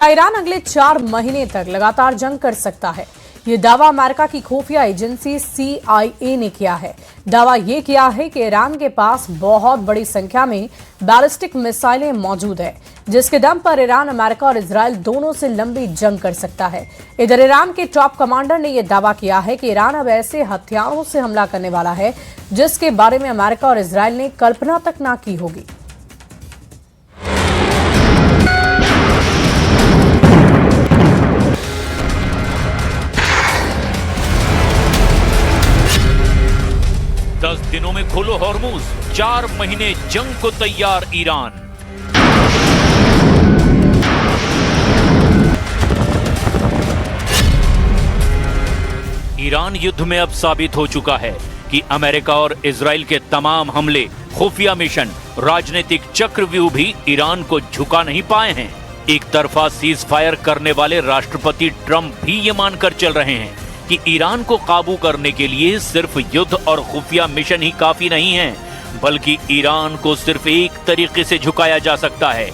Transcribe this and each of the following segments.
Iran अगले 4 महीने तक लगातार जंग कर सकता है। ये दावा अमेरिका की खुफिया एजेंसी CIA ने किया है। दावा ये किया है कि ईरान के पास बहुत बड़ी संख्या में बैलिस्टिक मिसाइलें मौजूद है, जिसके दम पर ईरान अमेरिका और इजराइल दोनों से लंबी जंग कर सकता है। इधर ईरान के टॉप कमांडर ने यह दावा किया है कि ईरान अब ऐसे हथियारों से हमला करने वाला है जिसके बारे में अमेरिका और इजराइल ने कल्पना तक ना की होगी। दस दिनों में खोलो हॉर्मुज, 4 महीने जंग को तैयार ईरान। ईरान युद्ध में अब साबित हो चुका है कि अमेरिका और इजराइल के तमाम हमले, खुफिया मिशन, राजनीतिक चक्रव्यूह भी ईरान को झुका नहीं पाए हैं। एक तरफा सीज फायर करने वाले राष्ट्रपति ट्रंप भी ये मानकर चल रहे हैं कि ईरान को काबू करने के लिए सिर्फ युद्ध और खुफिया मिशन ही काफी नहीं है, बल्कि ईरान को सिर्फ एक तरीके से झुकाया जा सकता है,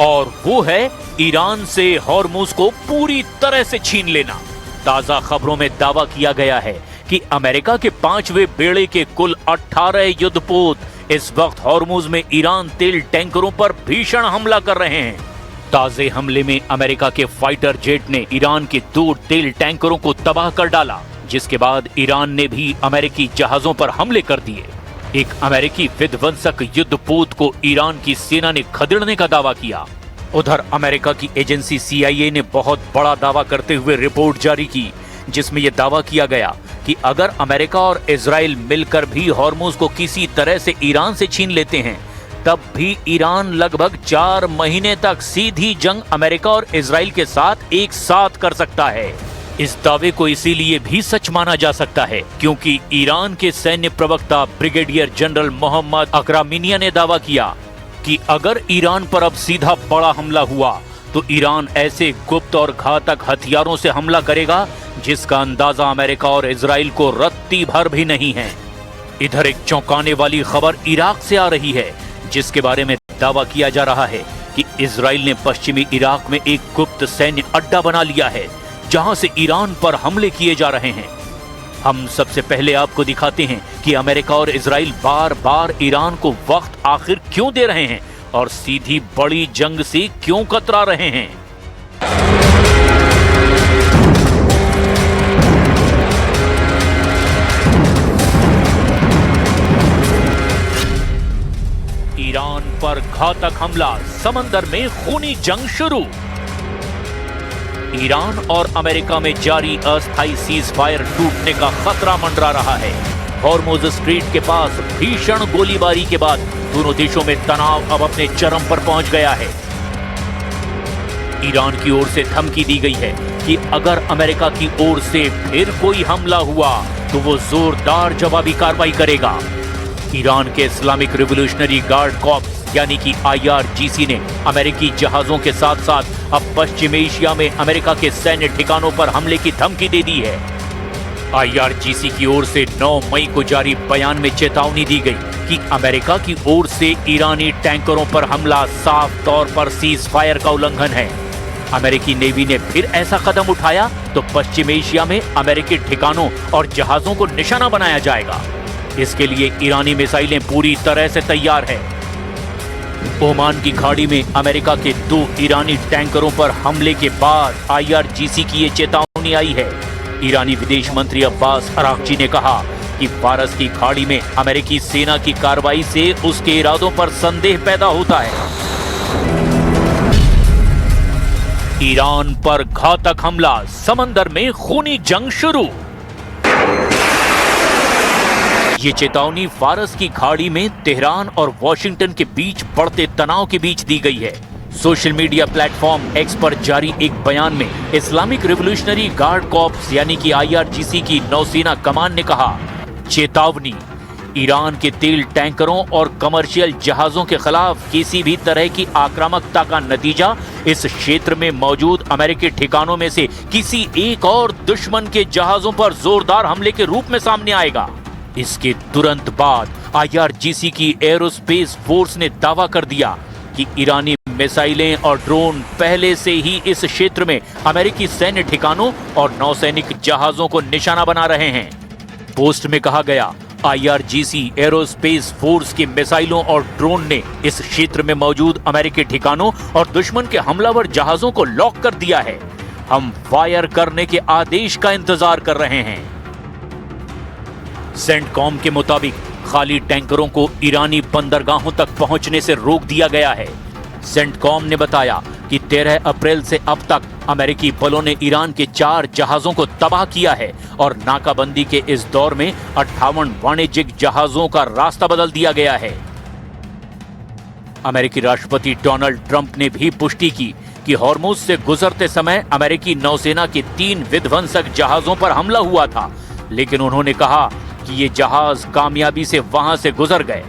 और वो है ईरान से हॉर्मुज को पूरी तरह से छीन लेना। ताजा खबरों में दावा किया गया है कि अमेरिका के 5वें बेड़े के कुल 18 युद्धपोत इस वक्त हॉर्मुज में ईरान तेल टैंकरों पर भीषण हमला कर रहे हैं। ताजे हमले में अमेरिका के फाइटर जेट ने ईरान के 2 तेल टैंकरों को तबाह कर डाला, जिसके बाद ईरान ने भी अमेरिकी जहाजों पर हमले कर दिए। एक अमेरिकी विध्वंसक युद्धपोत को ईरान की सेना ने खदेड़ने का दावा किया। उधर अमेरिका की एजेंसी CIA ने बहुत बड़ा दावा करते हुए रिपोर्ट जारी की, जिसमें यह दावा किया गया कि अगर अमेरिका और इजराइल मिलकर भी हॉर्मुज को किसी तरह से ईरान से छीन लेते हैं, तब भी ईरान लगभग 4 महीने तक सीधी जंग अमेरिका और इजराइल के साथ एक साथ कर सकता है। इस दावे को इसीलिए भी सच माना जा सकता है क्योंकि ईरान के सैन्य प्रवक्ता ब्रिगेडियर जनरल मोहम्मद अकरामिनिया ने दावा किया कि अगर ईरान पर अब सीधा बड़ा हमला हुआ तो ईरान ऐसे गुप्त और घातक हथियारों से हमला करेगा जिसका अंदाजा अमेरिका और इजराइल को रत्ती भर भी नहीं है। इधर एक चौंकाने वाली खबर इराक से आ रही है, जिसके बारे में दावा किया जा रहा है कि इजराइल ने पश्चिमी इराक में एक गुप्त सैन्य अड्डा बना लिया है जहां से ईरान पर हमले किए जा रहे हैं। हम सबसे पहले आपको दिखाते हैं कि अमेरिका और इजराइल बार बार ईरान को वक्त आखिर क्यों दे रहे हैं और सीधी बड़ी जंग से क्यों कतरा रहे हैं। ईरान पर घातक हमला, समंदर में खूनी जंग शुरू। ईरान और अमेरिका में जारी अस्थायी सीज फायर टूटने का खतरा मंडरा रहा है। हॉर्मुज स्ट्रीट के पास भीषण गोलीबारी के बाद दोनों देशों में तनाव अब अपने चरम पर पहुंच गया है। ईरान की ओर से धमकी दी गई है कि अगर अमेरिका की ओर से फिर कोई हमला हुआ तो वो जोरदार जवाबी कार्रवाई करेगा। ईरान के इस्लामिक रिवॉल्यूशनरी गार्ड कॉर्प्स यानी कि IRGC ने अमेरिकी जहाजों के साथ साथ अब पश्चिम एशिया में अमेरिका के सैन्य ठिकानों पर हमले की धमकी दे दी है। IRGC की ओर से 9 मई को जारी बयान में चेतावनी दी गई कि अमेरिका की ओर से ईरानी टैंकरों पर हमला साफ तौर पर सीज फायर का उल्लंघन है। अमेरिकी नेवी ने फिर ऐसा कदम उठाया तो पश्चिम एशिया में अमेरिकी ठिकानों और जहाजों को निशाना बनाया जाएगा। इसके लिए ईरानी मिसाइलें पूरी तरह से तैयार है। ओमान की खाड़ी में अमेरिका के 2 ईरानी टैंकरों पर हमले के बाद IRGC की ये चेतावनी आई है। ईरानी विदेश मंत्री अब्बास अरागची ने कहा कि फारस की खाड़ी में अमेरिकी सेना की कार्रवाई से उसके इरादों पर संदेह पैदा होता है। ईरान पर घातक हमला, समंदर में खूनी जंग शुरू। ये चेतावनी फारस की खाड़ी में तेहरान और वॉशिंगटन के बीच बढ़ते तनाव के बीच दी गई है। सोशल मीडिया प्लेटफॉर्म X पर जारी एक बयान में इस्लामिक रिवॉल्यूशनरी गार्ड कॉर्प्स यानी कि IRGC की नौसेना कमान ने कहा, चेतावनी, ईरान के तेल टैंकरों और कमर्शियल जहाजों के खिलाफ किसी भी तरह की आक्रामकता का नतीजा इस क्षेत्र में मौजूद अमेरिकी ठिकानों में से किसी एक और दुश्मन के जहाजों पर जोरदार हमले के रूप में सामने आएगा। इसके तुरंत बाद IRGC की एरोस्पेस फोर्स ने दावा कर दिया कि ईरानी मिसाइलें और ड्रोन पहले से ही इस क्षेत्र में अमेरिकी सैन्य ठिकानों और नौसैनिक जहाजों को निशाना बना रहे हैं। पोस्ट में कहा गया, IRGC एरोस्पेस फोर्स की मिसाइलों और ड्रोन ने इस क्षेत्र में मौजूद अमेरिकी ठिकानों और दुश्मन के हमलावर जहाजों को लॉक कर दिया है। हम फायर करने के आदेश का इंतजार कर रहे हैं। सेंटकॉम के मुताबिक खाली टैंकरों को ईरानी बंदरगाहों तक पहुंचने से रोक दिया गया है। सेंटकॉम ने बताया कि 13 अप्रैल से अब तक अमेरिकी बलों ने ईरान के 4 जहाजों को तबाह किया है और नाकाबंदी के इस दौर में 58 वाणिज्यिक जहाजों का रास्ता बदल दिया गया है। अमेरिकी राष्ट्रपति डोनाल्ड ट्रंप ने भी पुष्टि की कि हॉर्मुज से गुजरते समय अमेरिकी नौसेना के 3 विध्वंसक जहाजों पर हमला हुआ था, लेकिन उन्होंने कहा कि ये जहाज कामयाबी से वहां से गुजर गए।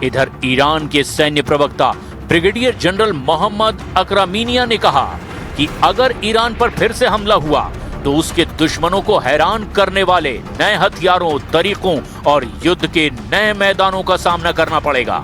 इधर ईरान के सैन्य प्रवक्ता ब्रिगेडियर जनरल मोहम्मद अकरामीनिया ने कहा कि अगर ईरान पर फिर से हमला हुआ तो उसके दुश्मनों को हैरान करने वाले नए हथियारों, तरीकों और युद्ध के नए मैदानों का सामना करना पड़ेगा।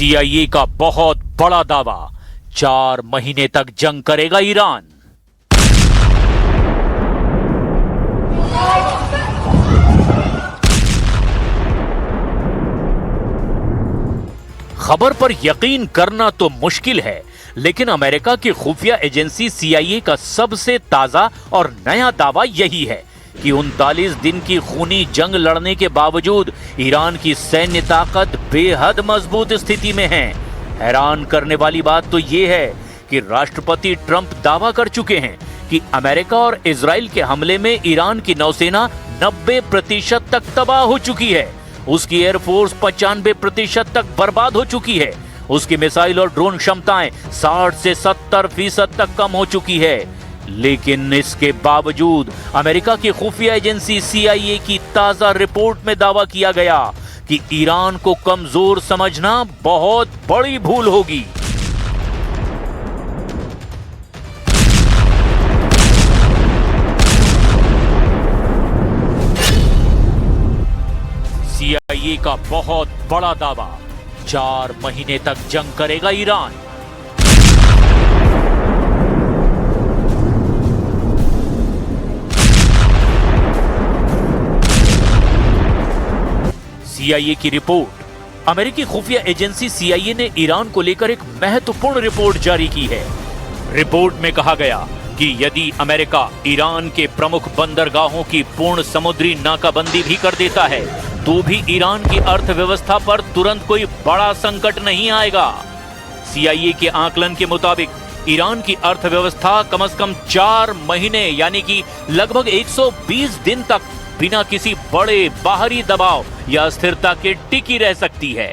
CIA का बहुत बड़ा दावा, 4 महीने तक जंग करेगा ईरान। खबर पर यकीन करना तो मुश्किल है, लेकिन अमेरिका की खुफिया एजेंसी CIA का सबसे ताजा और नया दावा यही है कि 39 दिन की खूनी जंग लड़ने के बावजूद ईरान की सैन्य ताकत बेहद मजबूत स्थिति में है। हैरान करने वाली बात तो यह है कि राष्ट्रपति ट्रंप दावा कर चुके हैं कि अमेरिका और इजराइल के हमले में ईरान की नौसेना 90% तक तबाह हो चुकी है। उसकी एयरफोर्स 95% तक बर्बाद हो चुकी है। उसकी मिसाइल और ड्रोन क्षमताएं 60 से 70% तक कम हो चुकी है। लेकिन इसके बावजूद अमेरिका की खुफिया एजेंसी CIA की ताजा रिपोर्ट में दावा किया गया कि ईरान को कमजोर समझना बहुत बड़ी भूल होगी। CIA का बहुत बड़ा दावा, 4 महीने तक जंग करेगा ईरान। CIA की रिपोर्ट। अमेरिकी खुफिया एजेंसी CIA ने ईरान को लेकर एक महत्वपूर्ण रिपोर्ट जारी की है। रिपोर्ट में कहा गया कि यदि अमेरिका ईरान के प्रमुख बंदरगाहों की पूर्ण समुद्री नाकाबंदी भी कर देता है तो भी ईरान की अर्थव्यवस्था पर तुरंत कोई बड़ा संकट नहीं आएगा। CIA के आकलन के मुताबिक ईरान की अर्थव्यवस्था कम से कम 4 महीने यानी कि लगभग 120 दिन तक बिना किसी बड़े बाहरी दबाव या अस्थिरता के टिकी रह सकती है।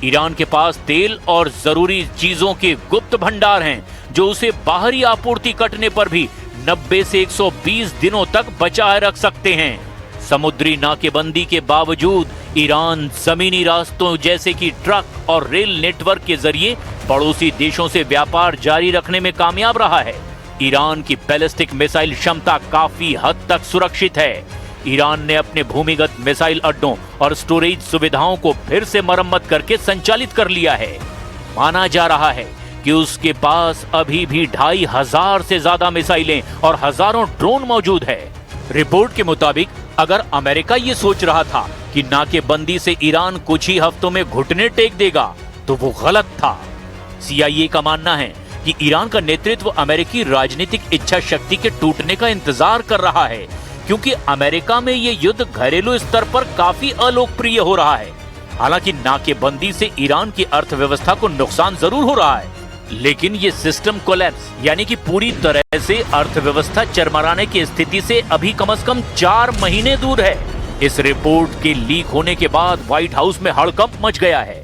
ईरान के पास तेल और जरूरी चीजों के गुप्त भंडार हैं जो उसे बाहरी आपूर्ति कटने पर भी 90 से 120 दिनों तक बचाए रख सकते हैं। समुद्री नाकेबंदी के बावजूद ईरान जमीनी रास्तों जैसे कि ट्रक और रेल नेटवर्क के जरिए पड़ोसी देशों से व्यापार जारी रखने में कामयाब रहा है। ईरान की बैलिस्टिक मिसाइल क्षमता काफी हद तक सुरक्षित है। ईरान ने अपने भूमिगत मिसाइल अड्डों और स्टोरेज सुविधाओं को फिर से मरम्मत करके संचालित कर लिया है। माना जा रहा है कि उसके पास अभी भी 2500 से ज्यादा मिसाइलें और हजारों ड्रोन मौजूद है। रिपोर्ट के मुताबिक अगर अमेरिका ये सोच रहा था कि नाकेबंदी से ईरान कुछ ही हफ्तों में घुटने टेक देगा तो वो गलत था। CIA का मानना है कि ईरान का नेतृत्व अमेरिकी राजनीतिक इच्छा शक्ति के टूटने का इंतजार कर रहा है, क्योंकि अमेरिका में ये युद्ध घरेलू स्तर पर काफी अलोकप्रिय हो रहा है। हालांकि नाकेबंदी से ईरान की अर्थव्यवस्था को नुकसान जरूर हो रहा है, लेकिन ये सिस्टम कोलैप्स यानी कि पूरी तरह से अर्थव्यवस्था चरमराने की स्थिति से अभी कम से कम 4 महीने दूर है। इस रिपोर्ट के लीक होने के बाद व्हाइट हाउस में हड़कंप मच गया है।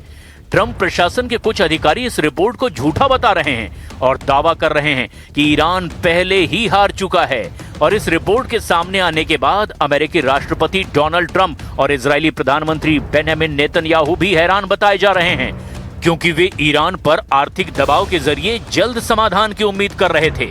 ट्रंप प्रशासन के कुछ अधिकारी इस रिपोर्ट को झूठा बता रहे हैं और दावा कर रहे हैं कि ईरान पहले ही हार चुका है। और इस रिपोर्ट के सामने आने के बाद अमेरिकी राष्ट्रपति डोनाल्ड ट्रंप और इजरायली प्रधानमंत्री बेंजामिन नेतन्याहू भी हैरान बताए जा रहे हैं, क्योंकि वे ईरान पर आर्थिक दबाव के जरिए जल्द समाधान की उम्मीद कर रहे थे।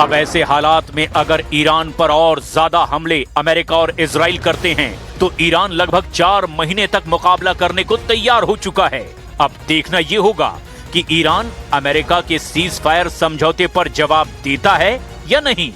अब ऐसे हालात में अगर ईरान पर और ज्यादा हमले अमेरिका और इजराइल करते हैं तो ईरान लगभग 4 महीने तक मुकाबला करने को तैयार हो चुका है। अब देखना यह होगा कि ईरान अमेरिका के सीज फायर समझौते पर जवाब देता है या नहीं।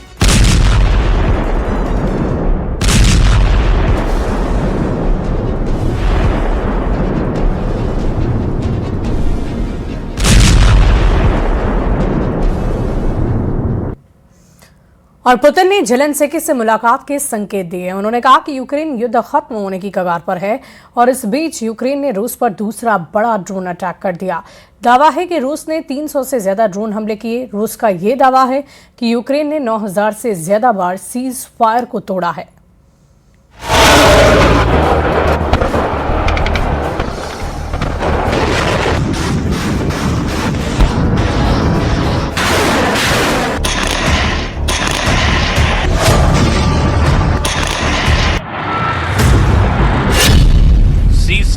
और पुतिन ने जेलेंस्की से मुलाकात के संकेत दिए। उन्होंने कहा कि यूक्रेन युद्ध खत्म होने की कगार पर है और इस बीच यूक्रेन ने रूस पर दूसरा बड़ा ड्रोन अटैक कर दिया। दावा है कि रूस ने 300 से ज्यादा ड्रोन हमले किए। रूस का ये दावा है कि यूक्रेन ने 9000 से ज्यादा बार सीज फायर को तोड़ा है।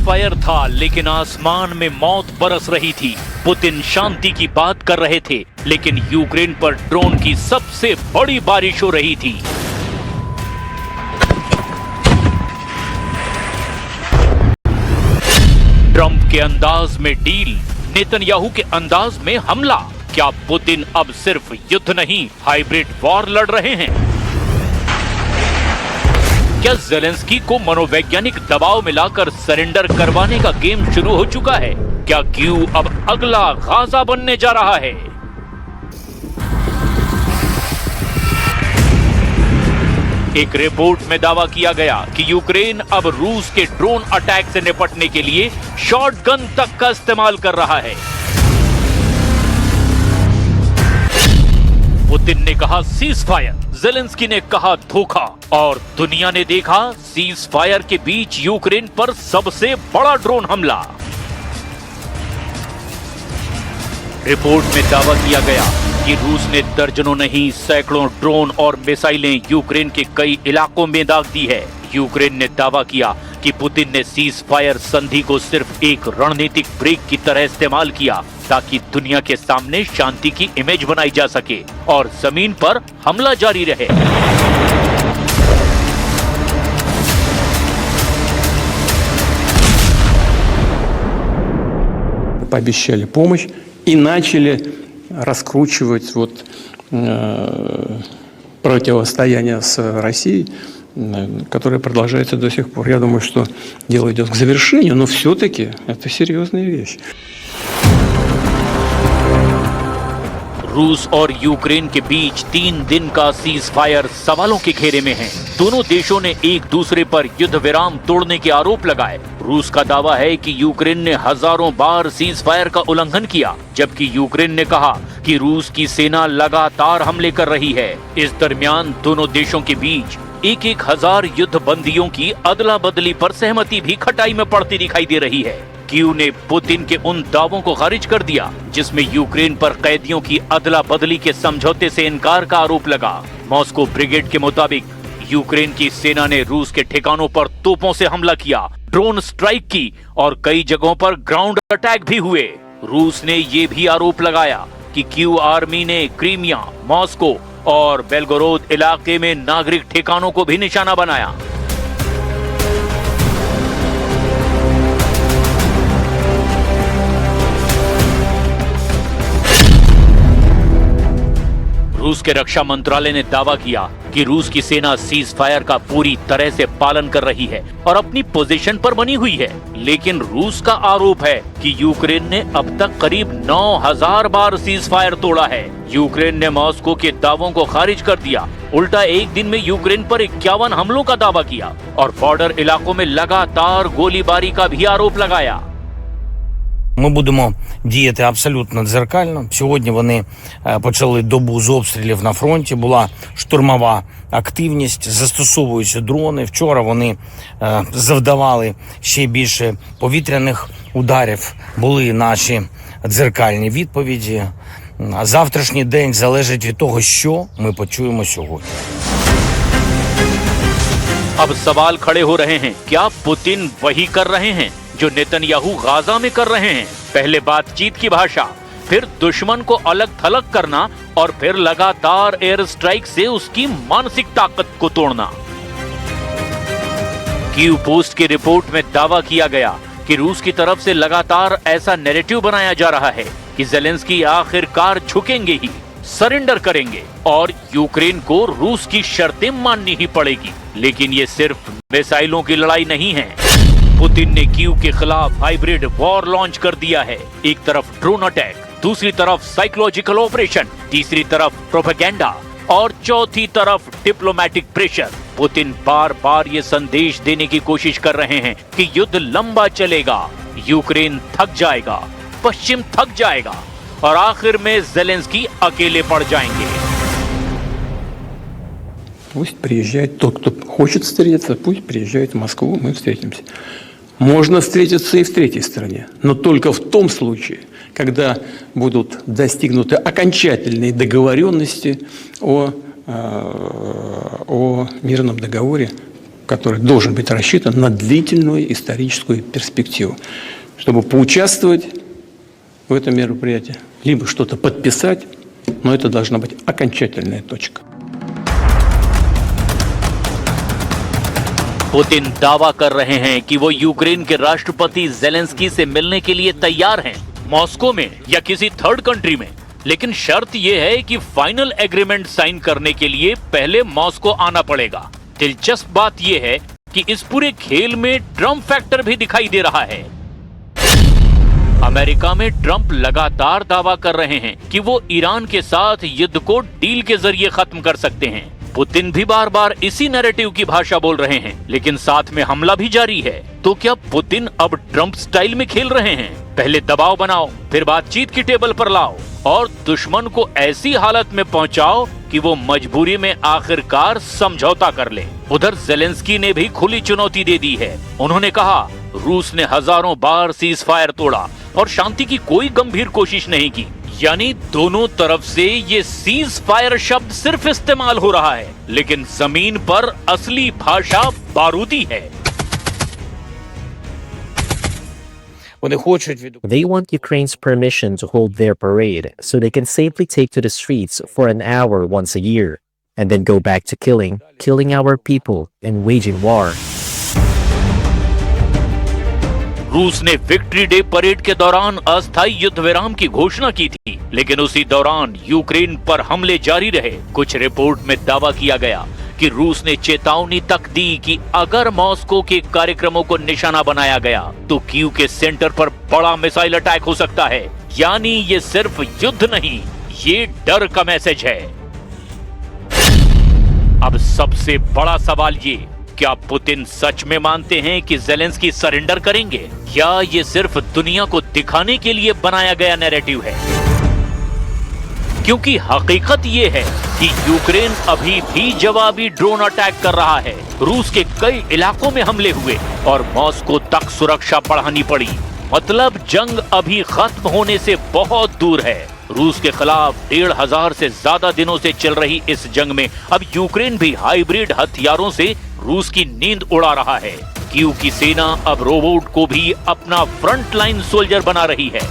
फायर था लेकिन आसमान में मौत बरस रही थी। पुतिन शांति की बात कर रहे थे लेकिन यूक्रेन पर ड्रोन की सबसे बड़ी बारिश हो रही थी। ट्रंप के अंदाज में डील, नेतन्याहू के अंदाज में हमला। क्या पुतिन अब सिर्फ युद्ध नहीं हाइब्रिड वॉर लड़ रहे हैं? क्या जेलेंस्की को मनोवैज्ञानिक दबाव मिलाकर सरेंडर करवाने का गेम शुरू हो चुका है? क्या कीव अब अगला गाजा बनने जा रहा है? एक रिपोर्ट में दावा किया गया कि यूक्रेन अब रूस के ड्रोन अटैक से निपटने के लिए शॉटगन तक का इस्तेमाल कर रहा है। पुतिन ने कहा सीज फायर, जेलेंस्की ने कहा धोखा और दुनिया ने देखा सीज फायर के बीच यूक्रेन पर सबसे बड़ा ड्रोन हमला। रिपोर्ट में दावा किया गया कि रूस ने दर्जनों नहीं सैकड़ों ड्रोन और मिसाइलें यूक्रेन के कई इलाकों में दाग दी है। यूक्रेन ने दावा किया कि पुतिन ने सीज फायर संधि को सिर्फ एक रणनीतिक ब्रेक की तरह इस्तेमाल किया ताकि दुनिया के सामने शांति की इमेज बनाई जा सके और जमीन पर हमला जारी रहे। Пообещали помощь и начали раскручивать противостояние с Россией, которое продолжается до сих пор. Я думаю, что дело идет к завершению, но все-таки это серьезная вещь. रूस और यूक्रेन के बीच 3 दिन का सीज फायर सवालों के घेरे में है। दोनों देशों ने एक दूसरे पर युद्ध विराम तोड़ने के आरोप लगाए। रूस का दावा है कि यूक्रेन ने हजारों बार सीज फायर का उल्लंघन किया, जबकि यूक्रेन ने कहा कि रूस की सेना लगातार हमले कर रही है। इस दरमियान दोनों देशों के बीच 1,000 युद्ध बंदियों की अदला बदली पर सहमति भी खटाई में पड़ती दिखाई दे रही है। कीव ने पुतिन के उन दावों को खारिज कर दिया जिसमें यूक्रेन पर कैदियों की अदला बदली के समझौते से इनकार का आरोप लगा। मॉस्को ब्रिगेड के मुताबिक यूक्रेन की सेना ने रूस के ठिकानों पर तोपों से हमला किया, ड्रोन स्ट्राइक की और कई जगहों पर ग्राउंड अटैक भी हुए। रूस ने ये भी आरोप लगाया कि कीव आर्मी ने क्रीमिया, मॉस्को और बेलगोरोद इलाके में नागरिक ठिकानों को भी निशाना बनाया। रूस के रक्षा मंत्रालय ने दावा किया कि रूस की सेना सीज फायर का पूरी तरह से पालन कर रही है और अपनी पोजीशन पर बनी हुई है। लेकिन रूस का आरोप है कि यूक्रेन ने अब तक करीब 9000 बार सीज फायर तोड़ा है। यूक्रेन ने मॉस्को के दावों को खारिज कर दिया। उल्टा एक दिन में यूक्रेन पर 51 हमलों का दावा किया और बॉर्डर इलाकों में लगातार गोलीबारी का भी आरोप लगाया। Ми будемо діяти абсолютно дзеркально. Сьогодні вони почали добу з обстрілів на фронті. Була штурмова активність, застосовуються дрони. Вчора вони завдавали ще більше повітряних ударів. Були наші дзеркальні відповіді. А завтрашній день залежить від того, що ми почуємо сьогодні. अब सवाल खड़े हो रहे हैं, क्या पुतिन वही कर रहे हैं जो नेतन्याहू गाजा में कर रहे हैं? पहले बातचीत की भाषा, फिर दुश्मन को अलग थलग करना और फिर लगातार एयर स्ट्राइक से उसकी मानसिक ताकत को तोड़ना। कीव पोस्ट की रिपोर्ट में दावा किया गया कि रूस की तरफ से लगातार ऐसा नैरेटिव बनाया जा रहा है कि ज़ेलेंस्की आखिरकार झुकेंगे ही, सरेंडर करेंगे और यूक्रेन को रूस की शर्तें माननी ही पड़ेगी। लेकिन ये सिर्फ मिसाइलों की लड़ाई नहीं है। पुतिन ने कीव के खिलाफ हाइब्रिड वॉर लॉन्च कर दिया है। एक तरफ ड्रोन अटैक, दूसरी तरफ साइकोलॉजिकल ऑपरेशन, तीसरी तरफ प्रोपेगेंडा और चौथी तरफ डिप्लोमेटिक प्रेशर। पुतिन बार बार ये संदेश देने की कोशिश कर रहे हैं कि युद्ध लंबा चलेगा, यूक्रेन थक जाएगा, पश्चिम थक जाएगा और आखिर में ज़ेलेंस्की अकेले पड़ जाएंगे। Пусть приезжает тот, кто хочет встретиться, пусть приезжает в Москву, мы встретимся. Можно встретиться и в третьей стороне, но только в том случае, когда будут достигнуты окончательные договоренности о мирном договоре, который должен быть рассчитан на длительную историческую перспективу, чтобы поучаствовать в этом мероприятии, либо что-то подписать, но это должна быть окончательная точка. पुतिन दावा कर रहे हैं कि वो यूक्रेन के राष्ट्रपति ज़ेलेंस्की से मिलने के लिए तैयार हैं, मॉस्को में या किसी थर्ड कंट्री में। लेकिन शर्त ये है कि फाइनल एग्रीमेंट साइन करने के लिए पहले मॉस्को आना पड़ेगा। दिलचस्प बात ये है कि इस पूरे खेल में ट्रम्प फैक्टर भी दिखाई दे रहा है। अमेरिका में ट्रम्प लगातार दावा कर रहे हैं कि वो ईरान के साथ युद्ध को डील के जरिए खत्म कर सकते हैं। पुतिन भी बार बार इसी नैरेटिव की भाषा बोल रहे हैं, लेकिन साथ में हमला भी जारी है। तो क्या पुतिन अब ट्रम्प स्टाइल में खेल रहे हैं? पहले दबाव बनाओ, फिर बातचीत की टेबल पर लाओ और दुश्मन को ऐसी हालत में पहुंचाओ कि वो मजबूरी में आखिरकार समझौता कर ले। उधर ज़ेलेंस्की ने भी खुली चुनौती दे दी है। उन्होंने कहा, रूस ने हजारों बार सीज फायर तोड़ा और शांति की कोई गंभीर कोशिश नहीं की। यानी दोनों तरफ से ये सीज फायर शब्द सिर्फ इस्तेमाल हो रहा है, लेकिन जमीन पर असली भाषा बारूदी है। They want Ukraine's permission to hold their parade so they can safely take to the streets for an hour once a year and then go back to killing our people and waging war. रूस ने victory day parade के दौरान अस्थायी युद्ध विराम की घोषणा की थी, लेकिन उसी दौरान यूक्रेन पर हमले जारी रहे। कुछ रिपोर्ट में दावा किया गया कि रूस ने चेतावनी तक दी कि अगर मॉस्को के कार्यक्रमों को निशाना बनाया गया तो कीव के सेंटर पर बड़ा मिसाइल अटैक हो सकता है। यानी ये सिर्फ युद्ध नहीं, ये डर का मैसेज है। अब सबसे बड़ा सवाल ये, क्या पुतिन सच में मानते हैं कि ज़ेलेंस्की सरेंडर करेंगे या ये सिर्फ दुनिया को दिखाने के लिए बनाया गया नैरेटिव है? क्योंकि हकीकत ये है कि यूक्रेन अभी भी जवाबी ड्रोन अटैक कर रहा है। रूस के कई इलाकों में हमले हुए और मॉस्को तक सुरक्षा बढ़ानी पड़ी। मतलब जंग अभी खत्म होने से बहुत दूर है। रूस के खिलाफ 1500 से ज्यादा दिनों से चल रही इस जंग में अब यूक्रेन भी हाइब्रिड हथियारों से रूस की नींद उड़ा रहा है। कीव की सेना अब रोबोट को भी अपना फ्रंट लाइन सोल्जर बना रही है।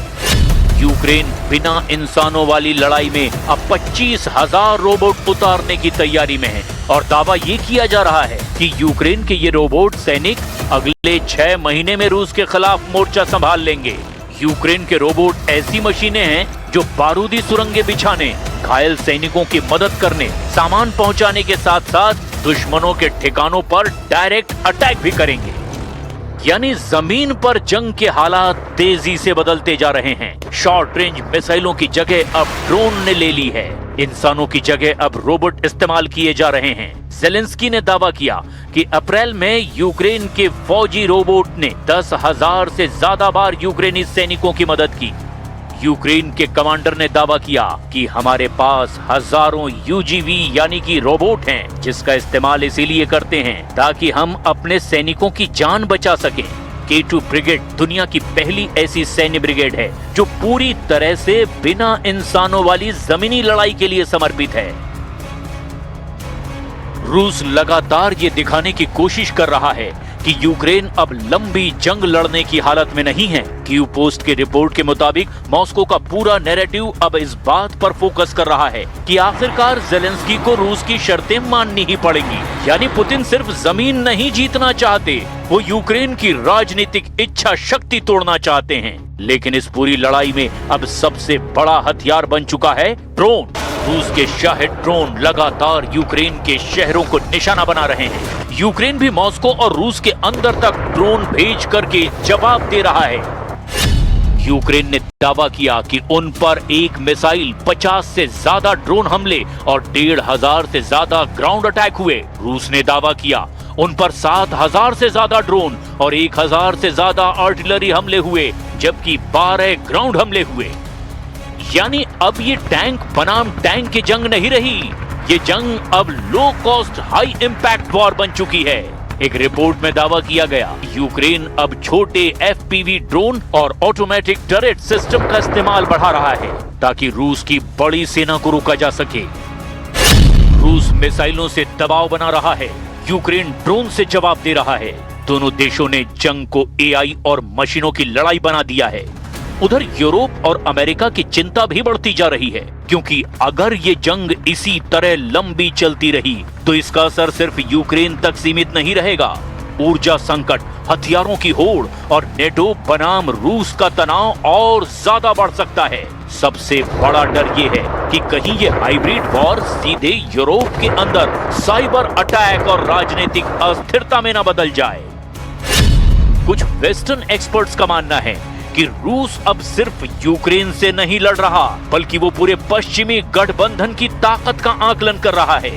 यूक्रेन बिना इंसानों वाली लड़ाई में अब 25,000 रोबोट उतारने की तैयारी में है और दावा ये किया जा रहा है कि यूक्रेन के ये रोबोट सैनिक अगले 6 महीने में रूस के खिलाफ मोर्चा संभाल लेंगे। यूक्रेन के रोबोट ऐसी मशीनें हैं जो बारूदी सुरंगें बिछाने, घायल सैनिकों की मदद करने, सामान पहुंचाने के साथ साथ दुश्मनों के ठिकानों पर डायरेक्ट अटैक भी करेंगे। यानी जमीन पर जंग के हालात तेजी से बदलते जा रहे हैं। शॉर्ट रेंज मिसाइलों की जगह अब ड्रोन ने ले ली है। इंसानों की जगह अब रोबोट इस्तेमाल किए जा रहे हैं। ज़ेलेंस्की ने दावा किया कि अप्रैल में यूक्रेन के फौजी रोबोट ने 10,000 से ज्यादा बार यूक्रेनी सैनिकों की मदद की। यूक्रेन के कमांडर ने दावा किया कि हमारे पास हजारों यूजीवी यानी कि रोबोट हैं, जिसका इस्तेमाल इसीलिए करते हैं ताकि हम अपने सैनिकों की जान बचा सकें। K2 ब्रिगेड दुनिया की पहली ऐसी सैन्य ब्रिगेड है जो पूरी तरह से बिना इंसानों वाली जमीनी लड़ाई के लिए समर्पित है। रूस लगातार ये दिखाने की कोशिश कर रहा है कि यूक्रेन अब लंबी जंग लड़ने की हालत में नहीं है। कीव पोस्ट की रिपोर्ट के मुताबिक मॉस्को का पूरा नैरेटिव अब इस बात पर फोकस कर रहा है कि आखिरकार ज़ेलेंस्की को रूस की शर्तें माननी ही पड़ेंगी। यानी पुतिन सिर्फ जमीन नहीं जीतना चाहते, वो यूक्रेन की राजनीतिक इच्छा शक्ति तोड़ना चाहते हैं। लेकिन इस पूरी लड़ाई में अब सबसे बड़ा हथियार बन चुका है ड्रोन। रूस के शाहिद ड्रोन लगातार यूक्रेन के शहरों को निशाना बना रहे हैं। यूक्रेन भी मॉस्को और रूस के अंदर तक ड्रोन भेज करके जवाब दे रहा है। यूक्रेन ने दावा किया कि उन पर एक मिसाइल, 50 से ज्यादा ड्रोन हमले और 1,500 से ज्यादा ग्राउंड अटैक हुए। रूस ने दावा किया उन पर 7,000 से ज्यादा ड्रोन और 1,000 से ज्यादा आर्टिलरी हमले हुए, जबकि 12 ग्राउंड हमले हुए। यानी अब ये टैंक बनाम टैंक की जंग नहीं रही, ये जंग अब low cost high impact war बन चुकी है। एक रिपोर्ट में दावा किया गया यूक्रेन अब छोटे FPV ड्रोन और ऑटोमेटिक टरेट सिस्टम का इस्तेमाल बढ़ा रहा है ताकि रूस की बड़ी सेना को रोका जा सके। रूस मिसाइलों से दबाव बना रहा है, यूक्रेन ड्रोन से जवाब दे रहा है। दोनों देशों ने जंग को AI और मशीनों की लड़ाई बना दिया है। उधर यूरोप और अमेरिका की चिंता भी बढ़ती जा रही है, क्योंकि अगर ये जंग इसी तरह लंबी चलती रही तो इसका असर सिर्फ यूक्रेन तक सीमित नहीं रहेगा। ऊर्जा संकट, हथियारों की होड़ और नेटो बनाम रूस का तनाव और ज्यादा बढ़ सकता है। सबसे बड़ा डर ये है कि कहीं ये हाइब्रिड वॉर सीधे यूरोप के अंदर साइबर अटैक और राजनीतिक अस्थिरता में न बदल जाए। कुछ वेस्टर्न एक्सपर्ट्स का मानना है कि रूस अब सिर्फ यूक्रेन से नहीं लड़ रहा, बल्कि वो पूरे पश्चिमी गठबंधन की ताकत का आकलन कर रहा है।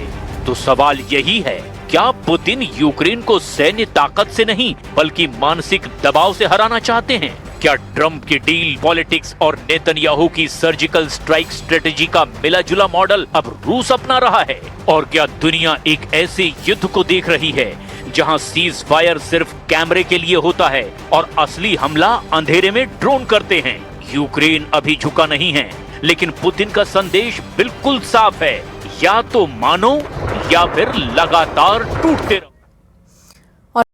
तो सवाल यही है, क्या पुतिन यूक्रेन को सैन्य ताकत से नहीं बल्कि मानसिक दबाव से हराना चाहते हैं? क्या ट्रंप की डील पॉलिटिक्स और नेतन्याहू की सर्जिकल स्ट्राइक स्ट्रेटेजी का मिला जुला मॉडल अब रूस अपना रहा है? और क्या दुनिया एक ऐसे युद्ध को देख रही है जहां सीज फायर सिर्फ कैमरे के लिए होता है और असली हमला अंधेरे में ड्रोन करते हैं? यूक्रेन अभी झुका नहीं है, लेकिन पुतिन का संदेश बिल्कुल साफ है, या तो मानो या फिर लगातार टूटते रहो।